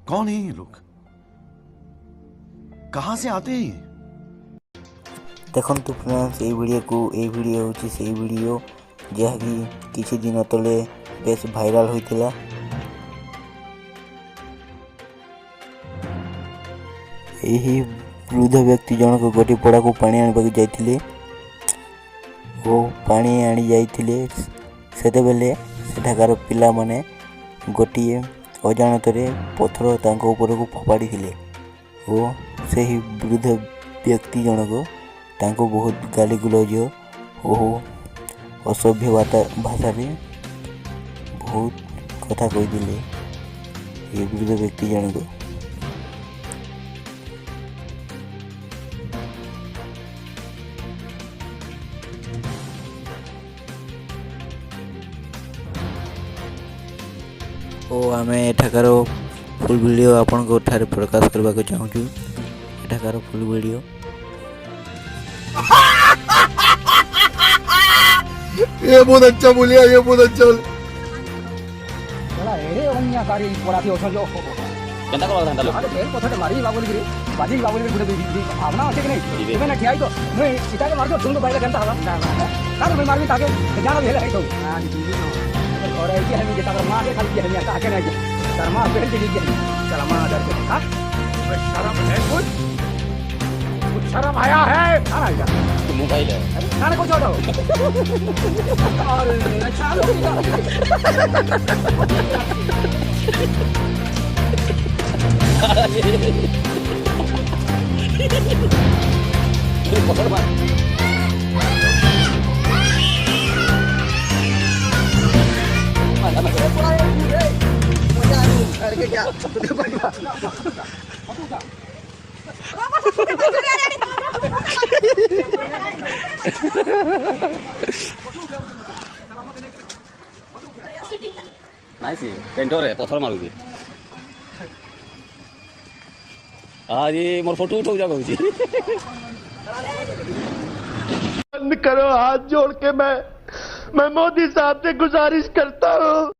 कौन है ये लोग, कहां से आते हैं? देखंतु फ्रेंड्स ये वीडियो होची से वीडियो जहाँकि किछि दिन तले बेस भाइराल होइतिला। यही वृद्ध व्यक्ति जनक गोटी पड़ा को पानी आने जाइथिले ओ पानी आनी जाइथिले सेतेबेले सेठाकार पिला माने गोटिए अजाणतरे पत्थर तांको ऊपर को फपाड़ी थिले ओ सही वृद्ध व्यक्ति जनक तांको बहुत गाली गुलज और असभ्य भाषा में बहुत कथा कहीदेले ये वृद्ध व्यक्ति जनक। आम एठाकार फुल वीडियो आपण को ठारे प्रकाश करबा को चाहूँ। एठाकार फुल वीडियो ये बहुत अच्छा बोलिया, ये बहुत अच्छा बोल बड़ा एड़े ओनिया कारी पड़ा थी ओछो जो केंता को लागंता लो अरे फेर पथटे मारी बाबुली गिरी बाजी बाबुली गुडे दी भावना আছে কি নাই इबे ना ठियाई तो मैं सीता के मार दो तुम तो বাইরে केंता हवा ना कारो मैं मारमी ताके जाना भेले है तो हां जी और आई के हम जे ताकर मार के खाली के हम ताके ना तार मार बेल के दी चला मार दर के हां शर्म है कुछ शर्म आया है हां आया तू मोबाइल है खाने को छोड़ो अरे नाइस पेंटर है पत्थर मारू आज ये मोर फोटो उठो जा कहूची बंद करो हाथ जोड़ के मैं मोदी साहब से गुजारिश करता हूँ।